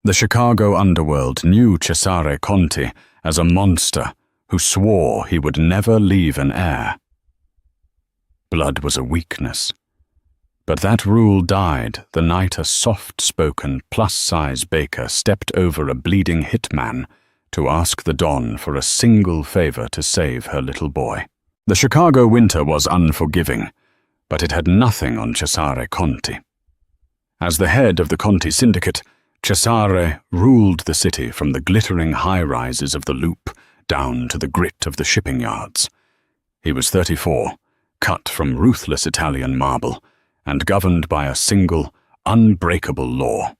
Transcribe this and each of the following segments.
The Chicago underworld knew Cesare Conti as a monster who swore he would never leave an heir. Blood was a weakness. But that rule died the night a soft-spoken, plus-size baker stepped over a bleeding hitman to ask the Don for a single favor to save her little boy. The Chicago winter was unforgiving, but it had nothing on Cesare Conti. As the head of the Conti syndicate, Cesare ruled the city from the glittering high-rises of the Loop down to the grit of the shipping yards. He was 34, cut from ruthless Italian marble, and governed by a single, unbreakable law.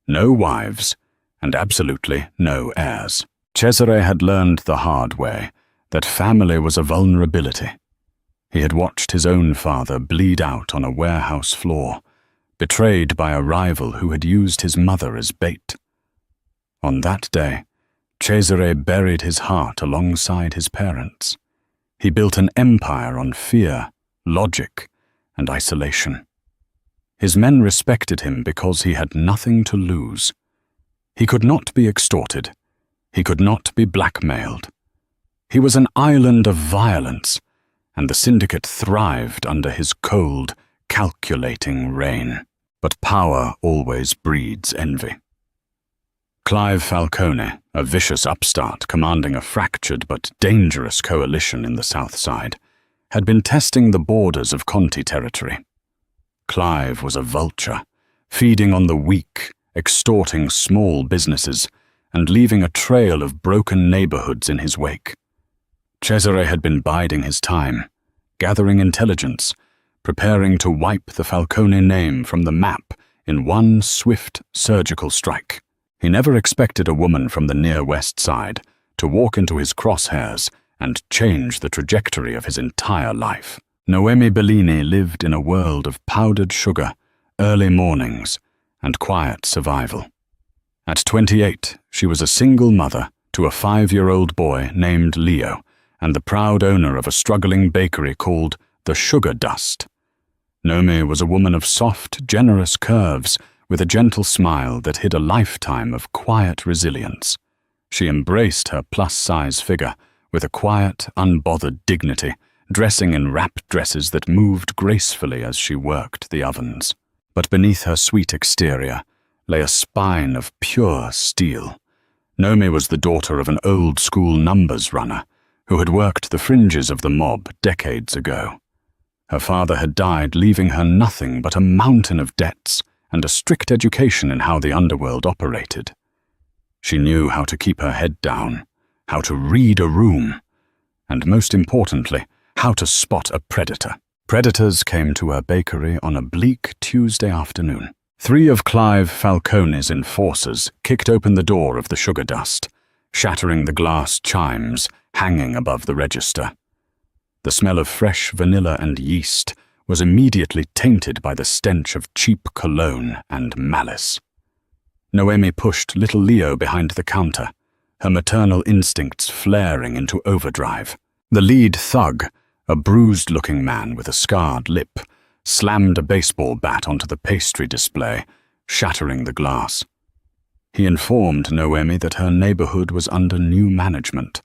No wives, and absolutely no heirs. Cesare had learned the hard way that family was a vulnerability. He had watched his own father bleed out on a warehouse floor, betrayed by a rival who had used his mother as bait. On that day, Cesare buried his heart alongside his parents. He built an empire on fear, logic, and isolation. His men respected him because he had nothing to lose. He could not be extorted. He could not be blackmailed. He was an island of violence, and the syndicate thrived under his cold, calculating reign. But power always breeds envy. Clive Falcone, a vicious upstart commanding a fractured but dangerous coalition in the South Side, had been testing the borders of Conti territory. Clive was a vulture, feeding on the weak, extorting small businesses, and leaving a trail of broken neighborhoods in his wake. Cesare had been biding his time, gathering intelligence, preparing to wipe the Falcone name from the map in one swift surgical strike. He never expected a woman from the near West Side to walk into his crosshairs and change the trajectory of his entire life. Noemi Bellini lived in a world of powdered sugar, early mornings, and quiet survival. At 28, she was a single mother to a 5-year-old boy named Leo and the proud owner of a struggling bakery called the Sugar Dust. Noemi was a woman of soft, generous curves with a gentle smile that hid a lifetime of quiet resilience. She embraced her plus-size figure with a quiet, unbothered dignity, dressing in wrap dresses that moved gracefully as she worked the ovens. But beneath her sweet exterior lay a spine of pure steel. Noemi was the daughter of an old-school numbers runner who had worked the fringes of the mob decades ago. Her father had died, leaving her nothing but a mountain of debts and a strict education in how the underworld operated. She knew how to keep her head down, how to read a room, and most importantly, how to spot a predator. Predators came to her bakery on a bleak Tuesday afternoon. 3 of Clive Falcone's enforcers kicked open the door of the Sugar Dust, shattering the glass chimes hanging above the register. The smell of fresh vanilla and yeast was immediately tainted by the stench of cheap cologne and malice. Noemi pushed little Leo behind the counter, her maternal instincts flaring into overdrive. The lead thug, a bruised-looking man with a scarred lip, slammed a baseball bat onto the pastry display, shattering the glass. He informed Noemi that her neighborhood was under new management.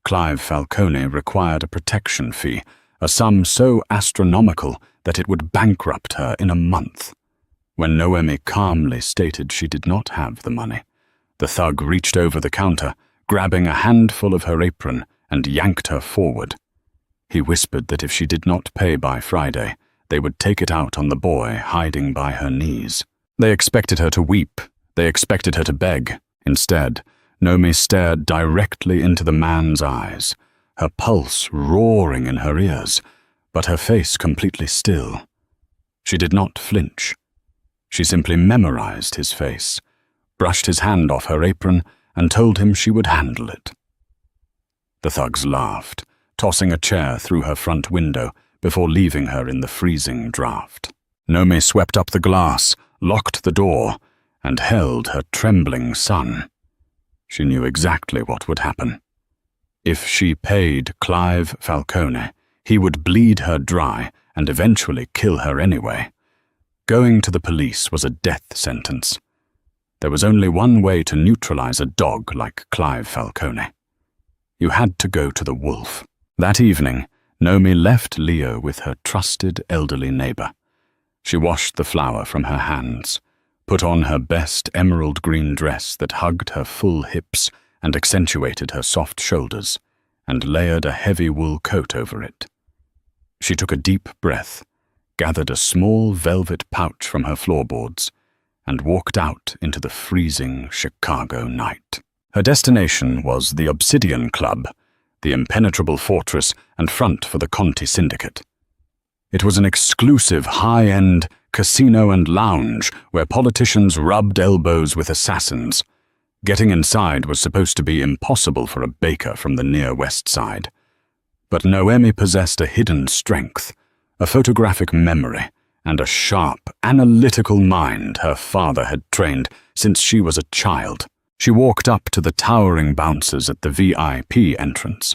Clive Falcone required a protection fee, a sum so astronomical that it would bankrupt her in a month. When Noemi calmly stated she did not have the money, the thug reached over the counter, grabbing a handful of her apron, and yanked her forward. He whispered that if she did not pay by Friday, they would take it out on the boy hiding by her knees. They expected her to weep. They expected her to beg. Instead, Noemi stared directly into the man's eyes, her pulse roaring in her ears, but her face completely still. She did not flinch. She simply memorized his face, brushed his hand off her apron, and told him she would handle it. The thugs laughed, tossing a chair through her front window before leaving her in the freezing draft. Noemi swept up the glass, locked the door, and held her trembling son. She knew exactly what would happen. If she paid Clive Falcone, he would bleed her dry and eventually kill her anyway. Going to the police was a death sentence. There was only one way to neutralize a dog like Clive Falcone. You had to go to the wolf. That evening, Nomi left Leo with her trusted elderly neighbor. She washed the flour from her hands, put on her best emerald green dress that hugged her full hips and accentuated her soft shoulders, and layered a heavy wool coat over it. She took a deep breath, gathered a small velvet pouch from her floorboards, and walked out into the freezing Chicago night. Her destination was the Obsidian Club, the impenetrable fortress and front for the Conti Syndicate. It was an exclusive, high-end casino and lounge where politicians rubbed elbows with assassins. Getting inside was supposed to be impossible for a baker from the near West Side. But Noemi possessed a hidden strength, a photographic memory, and a sharp, analytical mind her father had trained since she was a child. She walked up to the towering bouncers at the VIP entrance.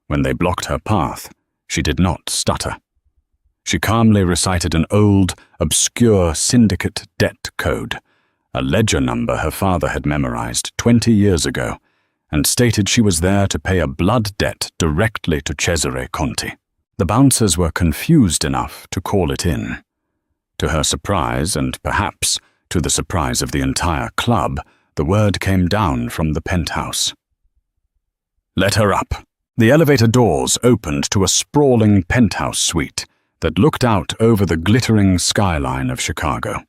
When they blocked her path, she did not stutter. She calmly recited an old, obscure syndicate debt code, a ledger number her father had memorized 20 years ago, and stated she was there to pay a blood debt directly to Cesare Conti. The bouncers were confused enough to call it in. To her surprise, and perhaps to the surprise of the entire club, the word came down from the penthouse. "Let her up." The elevator doors opened to a sprawling penthouse suite that looked out over the glittering skyline of Chicago.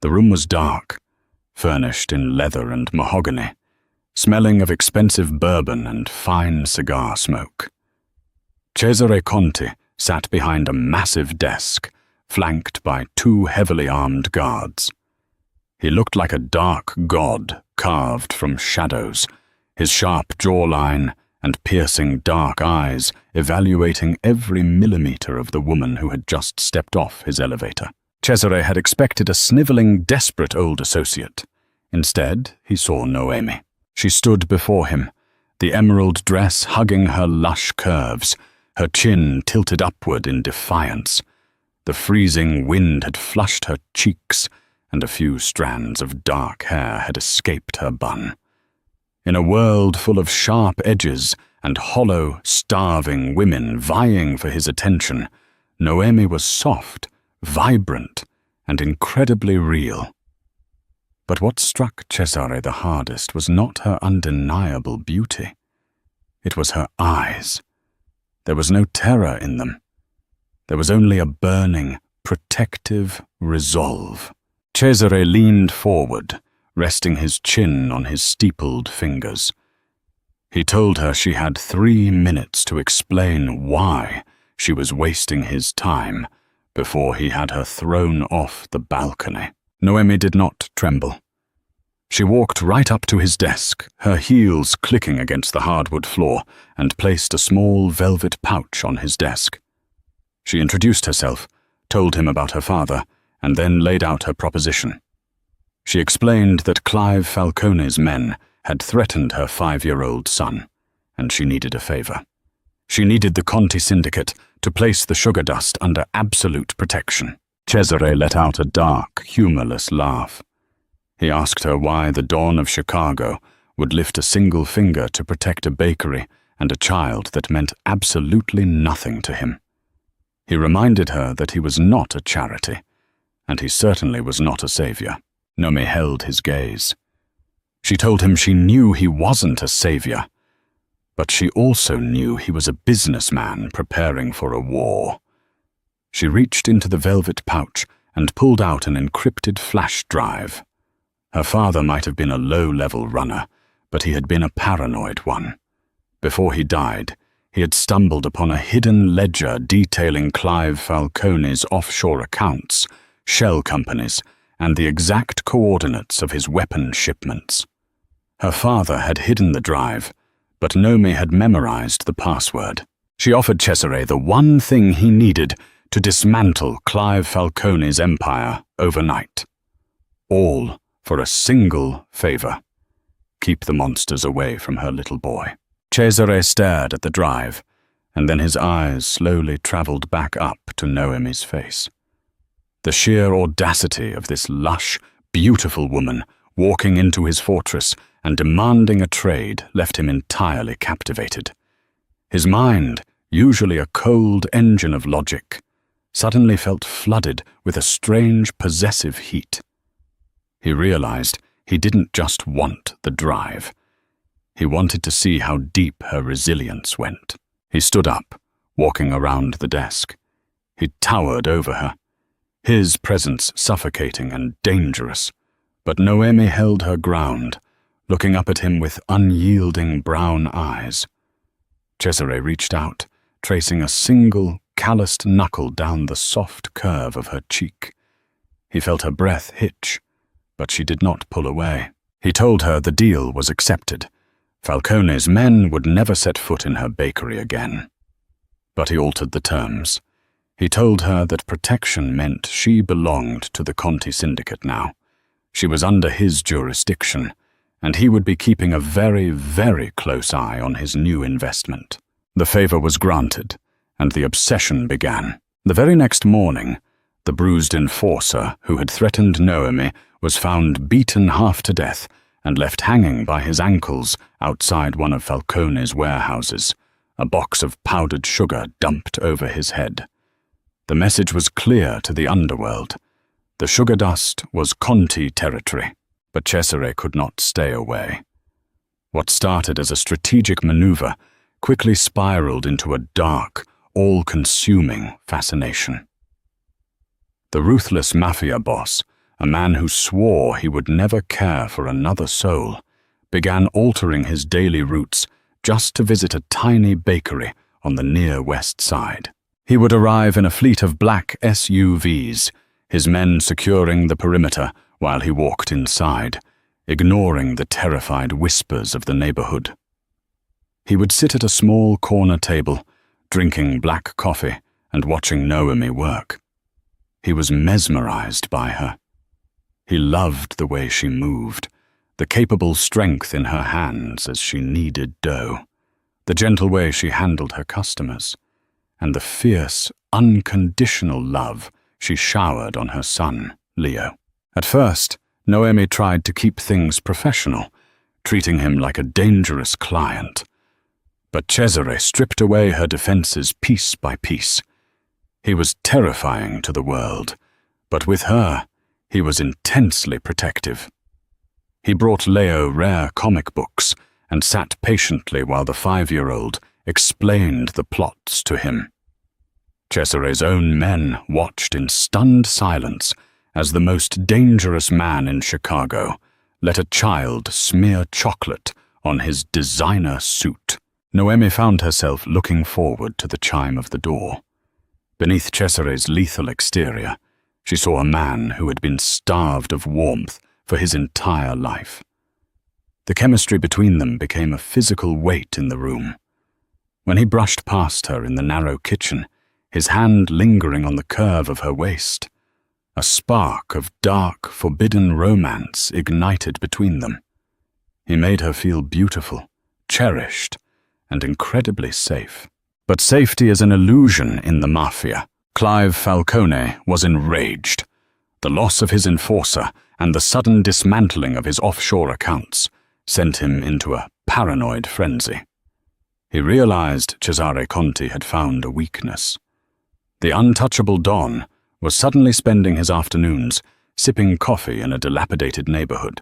The room was dark, furnished in leather and mahogany, smelling of expensive bourbon and fine cigar smoke. Cesare Conti sat behind a massive desk, flanked by 2 heavily armed guards. He looked like a dark god carved from shadows, his sharp jawline and piercing dark eyes evaluating every millimeter of the woman who had just stepped off his elevator. Cesare had expected a sniveling, desperate old associate. Instead, he saw Noemi. She stood before him, the emerald dress hugging her lush curves, her chin tilted upward in defiance. The freezing wind had flushed her cheeks, and a few strands of dark hair had escaped her bun. In a world full of sharp edges and hollow, starving women vying for his attention, Noemi was soft, vibrant, and incredibly real. But what struck Cesare the hardest was not her undeniable beauty. It was her eyes. There was no terror in them. There was only a burning, protective resolve. Cesare leaned forward, resting his chin on his steepled fingers. He told her she had 3 minutes to explain why she was wasting his time before he had her thrown off the balcony. Noemi did not tremble. She walked right up to his desk, her heels clicking against the hardwood floor, and placed a small velvet pouch on his desk. She introduced herself, told him about her father, and then laid out her proposition. She explained that Clive Falcone's men had threatened her 5-year-old son, and she needed a favor. She needed the Conti Syndicate to place the sugar dust under absolute protection. Cesare let out a dark, humorless laugh. He asked her why the Dawn of Chicago would lift a single finger to protect a bakery and a child that meant absolutely nothing to him. He reminded her that he was not a charity, and he certainly was not a savior. Nomi held his gaze. She told him she knew he wasn't a savior, but she also knew he was a businessman preparing for a war. She reached into the velvet pouch and pulled out an encrypted flash drive. Her father might have been a low-level runner, but he had been a paranoid one. Before he died, he had stumbled upon a hidden ledger detailing Clive Falcone's offshore accounts, shell companies, and the exact coordinates of his weapon shipments. Her father had hidden the drive, but Nomi had memorized the password. She offered Cesare the one thing he needed to dismantle Clive Falcone's empire overnight. All for a single favor: keep the monsters away from her little boy. Cesare stared at the drive, and then his eyes slowly traveled back up to Noemi's face. The sheer audacity of this lush, beautiful woman walking into his fortress and demanding a trade left him entirely captivated. His mind, usually a cold engine of logic, suddenly felt flooded with a strange possessive heat. He realized he didn't just want the drive. He wanted to see how deep her resilience went. He stood up, walking around the desk. He towered over her, his presence suffocating and dangerous. But Noemi held her ground, looking up at him with unyielding brown eyes. Cesare reached out, tracing a single, calloused knuckle down the soft curve of her cheek. He felt her breath hitch, but she did not pull away. He told her the deal was accepted. Falcone's men would never set foot in her bakery again. But he altered the terms. He told her that protection meant she belonged to the Conti syndicate now. She was under his jurisdiction, and he would be keeping a very, very close eye on his new investment. The favor was granted, and the obsession began. The very next morning, the bruised enforcer who had threatened Noemi was found beaten half to death and left hanging by his ankles outside one of Falcone's warehouses, a box of powdered sugar dumped over his head. The message was clear to the underworld. The sugar dust was Conti territory, but Cesare could not stay away. What started as a strategic maneuver quickly spiraled into a dark, all-consuming fascination. The ruthless Mafia boss, a man who swore he would never care for another soul, began altering his daily routes just to visit a tiny bakery on the near west side. He would arrive in a fleet of black SUVs, his men securing the perimeter while he walked inside, ignoring the terrified whispers of the neighborhood. He would sit at a small corner table, drinking black coffee and watching Noemi work. He was mesmerized by her. He loved the way she moved, the capable strength in her hands as she kneaded dough, the gentle way she handled her customers, and the fierce, unconditional love she showered on her son, Leo. At first, Noemi tried to keep things professional, treating him like a dangerous client. But Cesare stripped away her defenses piece by piece. He was terrifying to the world, but with her, he was intensely protective. He brought Leo rare comic books and sat patiently while the 5-year-old explained the plots to him. Cesare's own men watched in stunned silence as the most dangerous man in Chicago let a child smear chocolate on his designer suit. Noemi found herself looking forward to the chime of the door. Beneath Cesare's lethal exterior, she saw a man who had been starved of warmth for his entire life. The chemistry between them became a physical weight in the room. When he brushed past her in the narrow kitchen, his hand lingering on the curve of her waist, a spark of dark, forbidden romance ignited between them. He made her feel beautiful, cherished, and incredibly safe. But safety is an illusion in the Mafia. Clive Falcone was enraged. The loss of his enforcer and the sudden dismantling of his offshore accounts sent him into a paranoid frenzy. He realized Cesare Conti had found a weakness. The untouchable Don was suddenly spending his afternoons sipping coffee in a dilapidated neighborhood,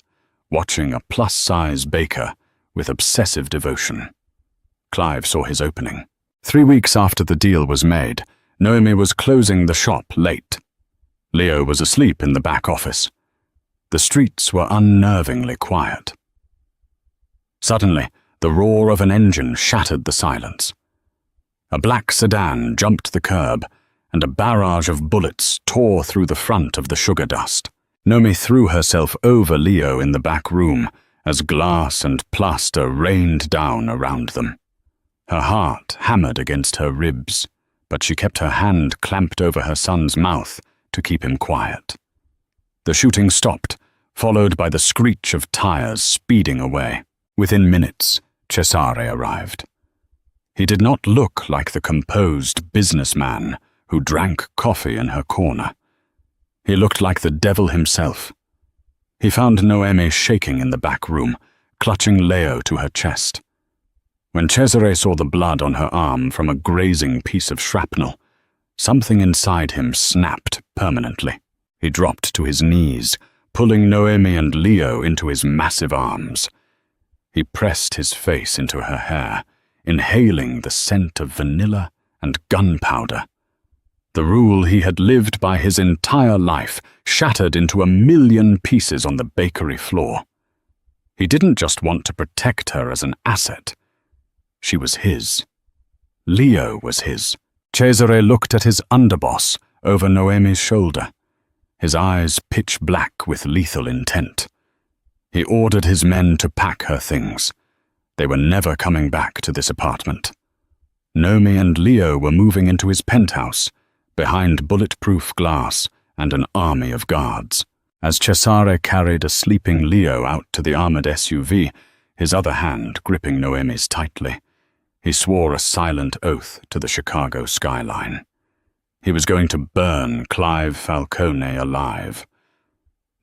watching a plus-size baker with obsessive devotion. Clive saw his opening. 3 weeks after the deal was made, Noemi was closing the shop late. Leo was asleep in the back office. The streets were unnervingly quiet. Suddenly, the roar of an engine shattered the silence. A black sedan jumped the curb, and a barrage of bullets tore through the front of the sugar dust. Noemi threw herself over Leo in the back room as glass and plaster rained down around them. Her heart hammered against her ribs, but she kept her hand clamped over her son's mouth to keep him quiet. The shooting stopped, followed by the screech of tires speeding away. Within minutes, Cesare arrived. He did not look like the composed businessman who drank coffee in her corner. He looked like the devil himself. He found Noemi shaking in the back room, clutching Leo to her chest. When Cesare saw the blood on her arm from a grazing piece of shrapnel, something inside him snapped permanently. He dropped to his knees, pulling Noemi and Leo into his massive arms. He pressed his face into her hair, inhaling the scent of vanilla and gunpowder. The rule he had lived by his entire life shattered into 1,000,000 pieces on the bakery floor. He didn't just want to protect her as an asset. She was his. Leo was his. Cesare looked at his underboss over Noemi's shoulder, his eyes pitch black with lethal intent. He ordered his men to pack her things. They were never coming back to this apartment. Noemi and Leo were moving into his penthouse, behind bulletproof glass and an army of guards. As Cesare carried a sleeping Leo out to the armored SUV, his other hand gripping Noemi's tightly, he swore a silent oath to the Chicago skyline. He was going to burn Clive Falcone alive.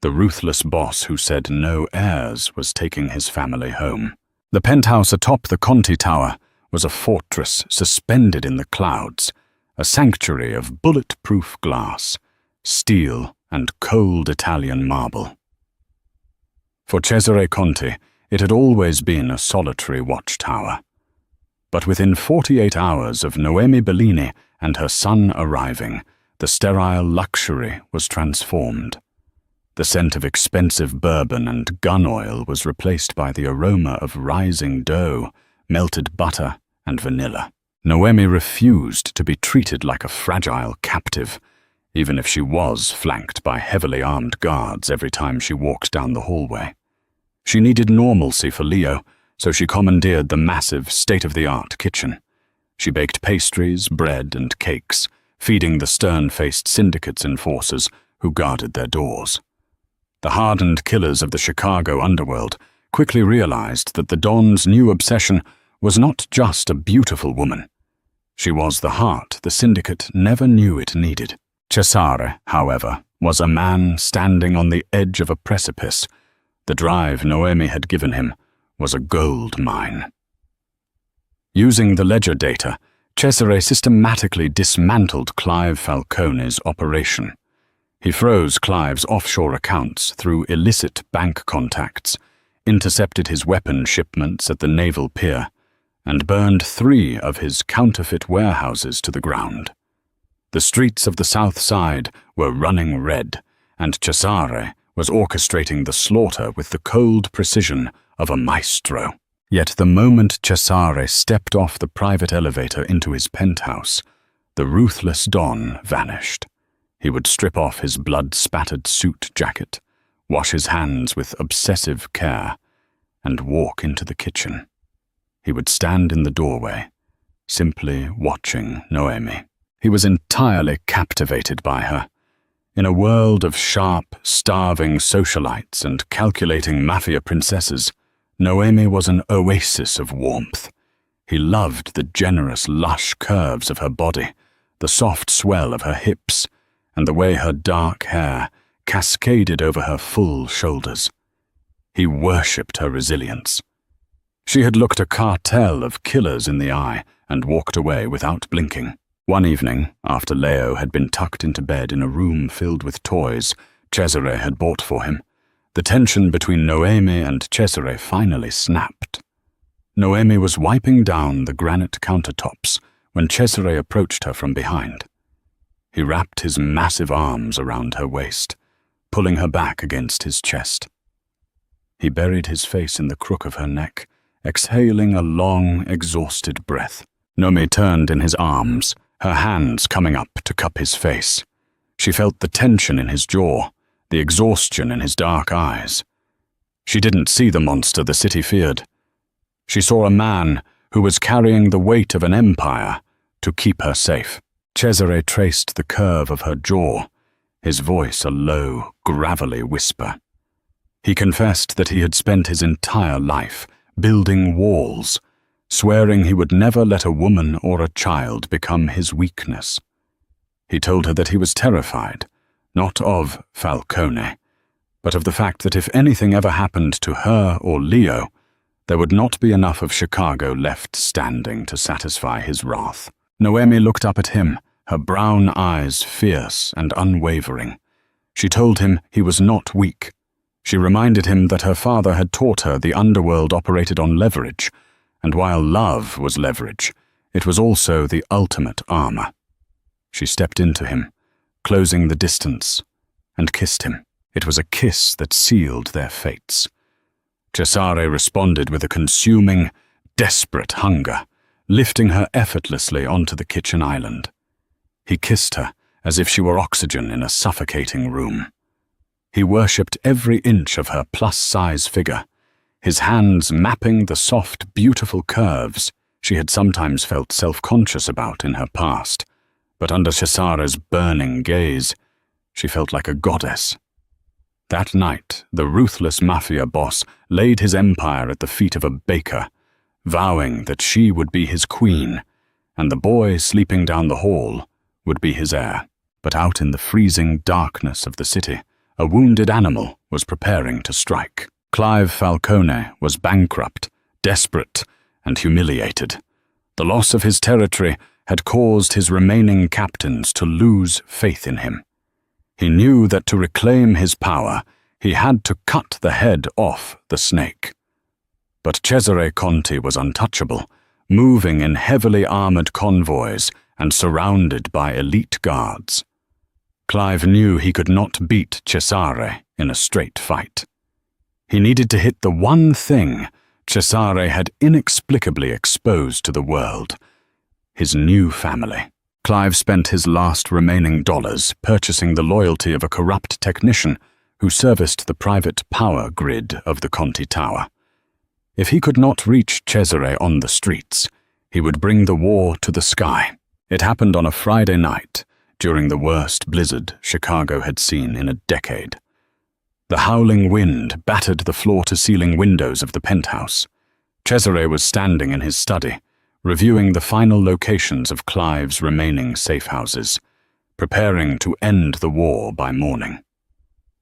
The ruthless boss who said no heirs was taking his family home. The penthouse atop the Conti Tower was a fortress suspended in the clouds, a sanctuary of bulletproof glass, steel, and cold Italian marble. For Cesare Conti, it had always been a solitary watchtower. But within 48 hours of Noemi Bellini and her son arriving, the sterile luxury was transformed. The scent of expensive bourbon and gun oil was replaced by the aroma of rising dough, melted butter, and vanilla. Noemi refused to be treated like a fragile captive, even if she was flanked by heavily armed guards every time she walked down the hallway. She needed normalcy for Leo, so she commandeered the massive, state-of-the-art kitchen. She baked pastries, bread, and cakes, feeding the stern-faced syndicate's enforcers who guarded their doors. The hardened killers of the Chicago underworld quickly realized that the Don's new obsession was not just a beautiful woman. She was the heart the syndicate never knew it needed. Cesare, however, was a man standing on the edge of a precipice. The drive Noemi had given him was a gold mine. Using the ledger data, Cesare systematically dismantled Clive Falcone's operation. He froze Clive's offshore accounts through illicit bank contacts, intercepted his weapon shipments at the naval pier, and burned 3 of his counterfeit warehouses to the ground. The streets of the South Side were running red, and Cesare was orchestrating the slaughter with the cold precision of a maestro. Yet the moment Cesare stepped off the private elevator into his penthouse, the ruthless Don vanished. He would strip off his blood-spattered suit jacket, wash his hands with obsessive care, and walk into the kitchen. He would stand in the doorway, simply watching Noemi. He was entirely captivated by her. In a world of sharp, starving socialites and calculating Mafia princesses, Noemi was an oasis of warmth. He loved the generous, lush curves of her body, the soft swell of her hips, and the way her dark hair cascaded over her full shoulders. He worshipped her resilience. She had looked a cartel of killers in the eye and walked away without blinking. One evening, after Leo had been tucked into bed in a room filled with toys Cesare had bought for him, the tension between Noemi and Cesare finally snapped. Noemi was wiping down the granite countertops when Cesare approached her from behind. He wrapped his massive arms around her waist, pulling her back against his chest. He buried his face in the crook of her neck, exhaling a long, exhausted breath. Noemi turned in his arms, her hands coming up to cup his face. She felt the tension in his jaw, the exhaustion in his dark eyes. She didn't see the monster the city feared. She saw a man who was carrying the weight of an empire to keep her safe. Cesare traced the curve of her jaw, his voice a low, gravelly whisper. He confessed that he had spent his entire life building walls, swearing he would never let a woman or a child become his weakness. He told her that he was terrified, not of Falcone, but of the fact that if anything ever happened to her or Leo, there would not be enough of Chicago left standing to satisfy his wrath. Noemi looked up at him, her brown eyes fierce and unwavering. She told him he was not weak. She reminded him that her father had taught her the underworld operated on leverage, and while love was leverage, it was also the ultimate armor. She stepped into him, closing the distance, and kissed him. It was a kiss that sealed their fates. Cesare responded with a consuming, desperate hunger, lifting her effortlessly onto the kitchen island. He kissed her as if she were oxygen in a suffocating room. He worshipped every inch of her plus-size figure, his hands mapping the soft, beautiful curves she had sometimes felt self-conscious about in her past, but under Cesare's burning gaze, she felt like a goddess. That night, the ruthless Mafia boss laid his empire at the feet of a baker, vowing that she would be his queen, and the boy sleeping down the hall would be his heir. But out in the freezing darkness of the city, a wounded animal was preparing to strike. Clive Falcone was bankrupt, desperate, and humiliated. The loss of his territory had caused his remaining captains to lose faith in him. He knew that to reclaim his power, he had to cut the head off the snake. But Cesare Conti was untouchable, moving in heavily armored convoys and surrounded by elite guards. Clive knew he could not beat Cesare in a straight fight. He needed to hit the one thing Cesare had inexplicably exposed to the world: his new family. Clive spent his last remaining dollars purchasing the loyalty of a corrupt technician who serviced the private power grid of the Conti Tower. If he could not reach Cesare on the streets, he would bring the war to the sky. It happened on a Friday night, during the worst blizzard Chicago had seen in a decade. The howling wind battered the floor-to-ceiling windows of the penthouse. Cesare was standing in his study, reviewing the final locations of Clive's remaining safe houses, preparing to end the war by morning.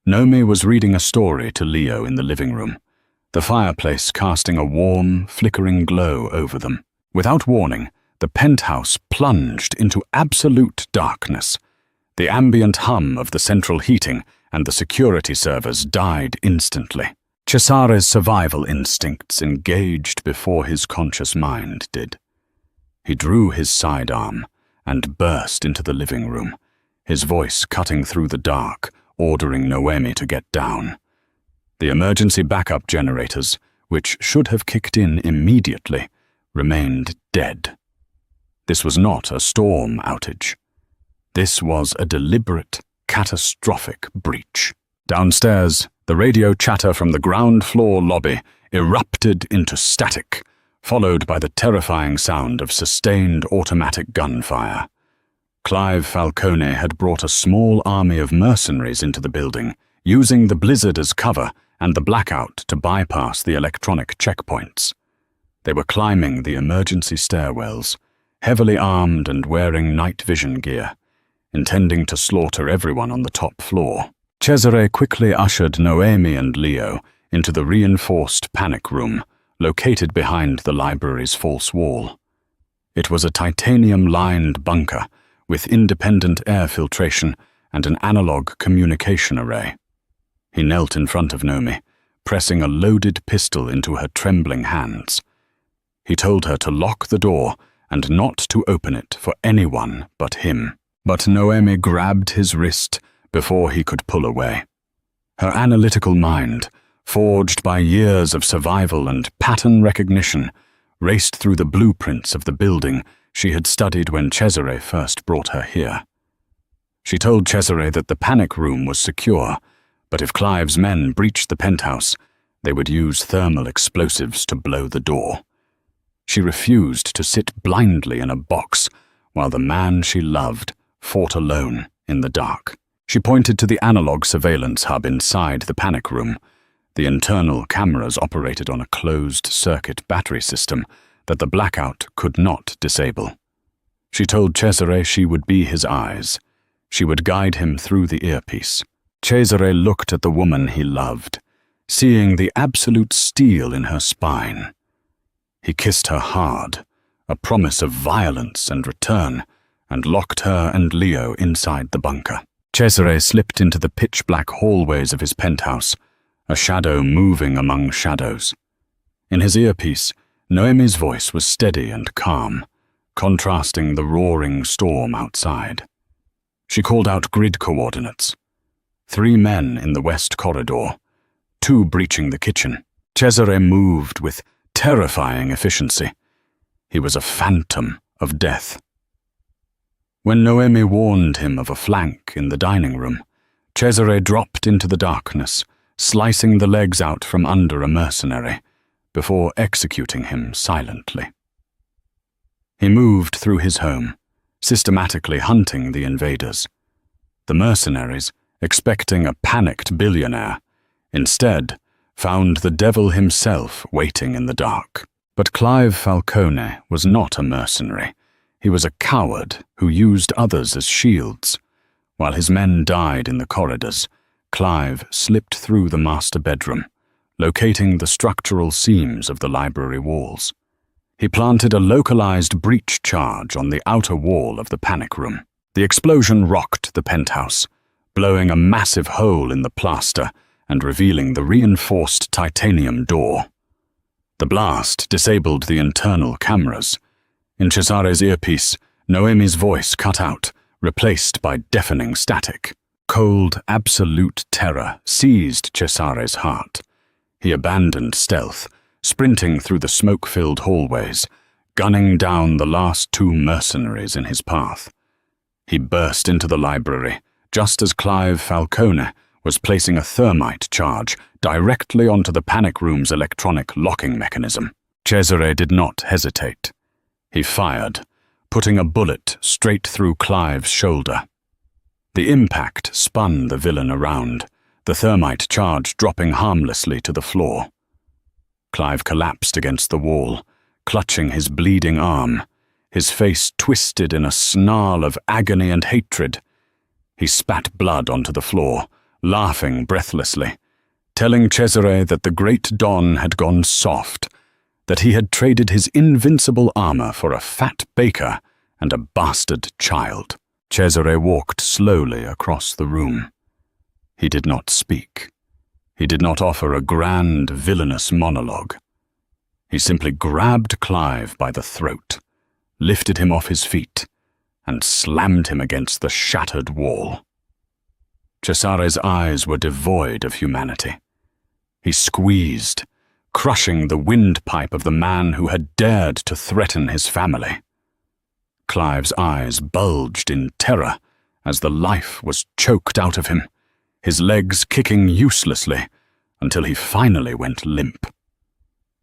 Nomi was reading a story to Leo in the living room, the fireplace casting a warm, flickering glow over them. Without warning, the penthouse plunged into absolute darkness. The ambient hum of the central heating and the security servers died instantly. Cesare's survival instincts engaged before his conscious mind did. He drew his sidearm and burst into the living room, his voice cutting through the dark, ordering Noemi to get down. The emergency backup generators, which should have kicked in immediately, remained dead. This was not a storm outage. This was a deliberate, catastrophic breach. Downstairs, the radio chatter from the ground floor lobby erupted into static, followed by the terrifying sound of sustained automatic gunfire. Clive Falcone had brought a small army of mercenaries into the building, using the blizzard as cover and the blackout to bypass the electronic checkpoints. They were climbing the emergency stairwells, heavily armed and wearing night vision gear, intending to slaughter everyone on the top floor. Cesare quickly ushered Noemi and Leo into the reinforced panic room, located behind the library's false wall. It was a titanium-lined bunker with independent air filtration and an analog communication array. He knelt in front of Nomi, pressing a loaded pistol into her trembling hands. He told her to lock the door and not to open it for anyone but him. But Noemi grabbed his wrist before he could pull away. Her analytical mind, forged by years of survival and pattern recognition, raced through the blueprints of the building she had studied when Cesare first brought her here. She told Cesare that the panic room was secure, but if Clive's men breached the penthouse, they would use thermal explosives to blow the door. She refused to sit blindly in a box while the man she loved fought alone in the dark. She pointed to the analog surveillance hub inside the panic room. The internal cameras operated on a closed-circuit battery system that the blackout could not disable. She told Cesare she would be his eyes. She would guide him through the earpiece. Cesare looked at the woman he loved, seeing the absolute steel in her spine. He kissed her hard, a promise of violence and return, and locked her and Leo inside the bunker. Cesare slipped into the pitch-black hallways of his penthouse, a shadow moving among shadows. In his earpiece, Noemi's voice was steady and calm, contrasting the roaring storm outside. She called out grid coordinates. 3 men in the west corridor, 2 breaching the kitchen. Cesare moved with terrifying efficiency. He was a phantom of death. When Noemi warned him of a flank in the dining room, Cesare dropped into the darkness, slicing the legs out from under a mercenary, before executing him silently. He moved through his home, systematically hunting the invaders. The mercenaries, expecting a panicked billionaire, instead found the devil himself waiting in the dark. But Clive Falcone was not a mercenary. He was a coward who used others as shields. While his men died in the corridors, Clive slipped through the master bedroom, locating the structural seams of the library walls. He planted a localized breach charge on the outer wall of the panic room. The explosion rocked the penthouse, blowing a massive hole in the plaster and revealing the reinforced titanium door. The blast disabled the internal cameras. In Cesare's earpiece, Noemi's voice cut out, replaced by deafening static. Cold, absolute terror seized Cesare's heart. He abandoned stealth, sprinting through the smoke-filled hallways, gunning down the last 2 mercenaries in his path. He burst into the library, just as Clive Falcone was placing a thermite charge directly onto the panic room's electronic locking mechanism. Cesare did not hesitate. He fired, putting a bullet straight through Clive's shoulder. The impact spun the villain around, the thermite charge dropping harmlessly to the floor. Clive collapsed against the wall, clutching his bleeding arm, his face twisted in a snarl of agony and hatred. He spat blood onto the floor, laughing breathlessly, telling Cesare that the great Don had gone soft, that he had traded his invincible armor for a fat baker and a bastard child. Cesare walked slowly across the room. He did not speak. He did not offer a grand, villainous monologue. He simply grabbed Clive by the throat, lifted him off his feet, and slammed him against the shattered wall. Cesare's eyes were devoid of humanity. He squeezed, crushing the windpipe of the man who had dared to threaten his family. Clive's eyes bulged in terror as the life was choked out of him, his legs kicking uselessly until he finally went limp.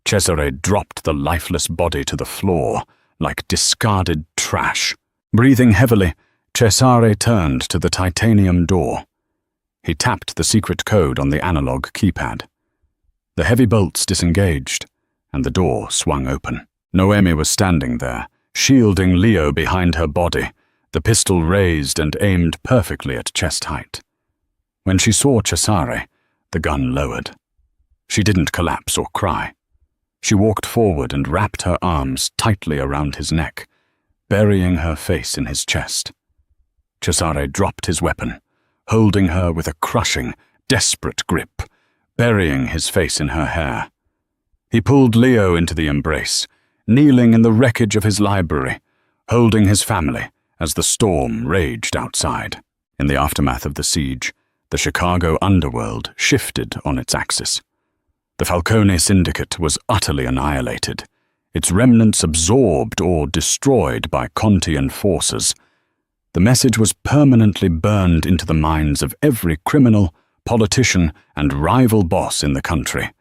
Cesare dropped the lifeless body to the floor like discarded trash. Breathing heavily, Cesare turned to the titanium door. He tapped the secret code on the analog keypad. The heavy bolts disengaged, and the door swung open. Noemi was standing there, shielding Leo behind her body, the pistol raised and aimed perfectly at chest height. When she saw Cesare, the gun lowered. She didn't collapse or cry. She walked forward and wrapped her arms tightly around his neck, burying her face in his chest. Cesare dropped his weapon, holding her with a crushing, desperate grip, burying his face in her hair. He pulled Leo into the embrace, kneeling in the wreckage of his library, holding his family as the storm raged outside. In the aftermath of the siege, the Chicago underworld shifted on its axis. The Falcone syndicate was utterly annihilated, its remnants absorbed or destroyed by Contian forces. The message was permanently burned into the minds of every criminal, politician, and rival boss in the country.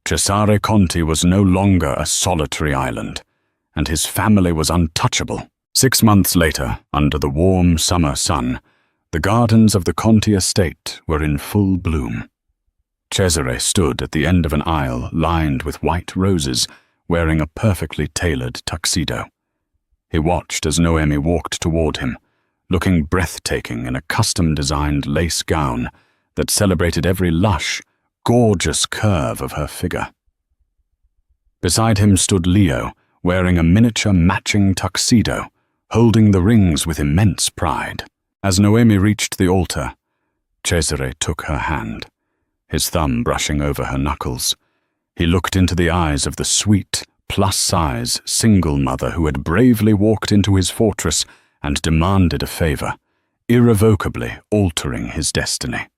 Cesare Conti was no longer a solitary island, and his family was untouchable. 6 months later, under the warm summer sun, the gardens of the Conti estate were in full bloom. Cesare stood at the end of an aisle lined with white roses, wearing a perfectly tailored tuxedo. He watched as Noemi walked toward him, looking breathtaking in a custom-designed lace gown that celebrated every lush, gorgeous curve of her figure. Beside him stood Leo, wearing a miniature matching tuxedo, holding the rings with immense pride. As Noemi reached the altar, Cesare took her hand, his thumb brushing over her knuckles. He looked into the eyes of the sweet, plus-size, single mother who had bravely walked into his fortress and demanded a favor, irrevocably altering his destiny.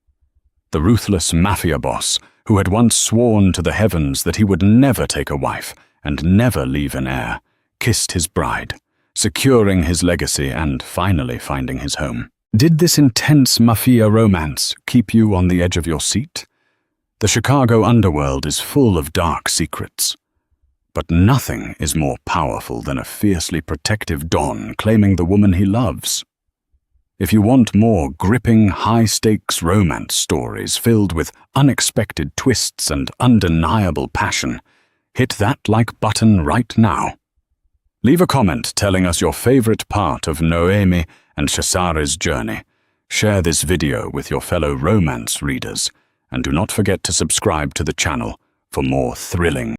The ruthless Mafia boss, who had once sworn to the heavens that he would never take a wife and never leave an heir, kissed his bride, securing his legacy and finally finding his home. Did this intense Mafia romance keep you on the edge of your seat? The Chicago underworld is full of dark secrets. But nothing is more powerful than a fiercely protective Don claiming the woman he loves. If you want more gripping, high-stakes romance stories filled with unexpected twists and undeniable passion, hit that like button right now. Leave a comment telling us your favorite part of Noemi and Cesare's journey. Share this video with your fellow romance readers, and do not forget to subscribe to the channel for more thrilling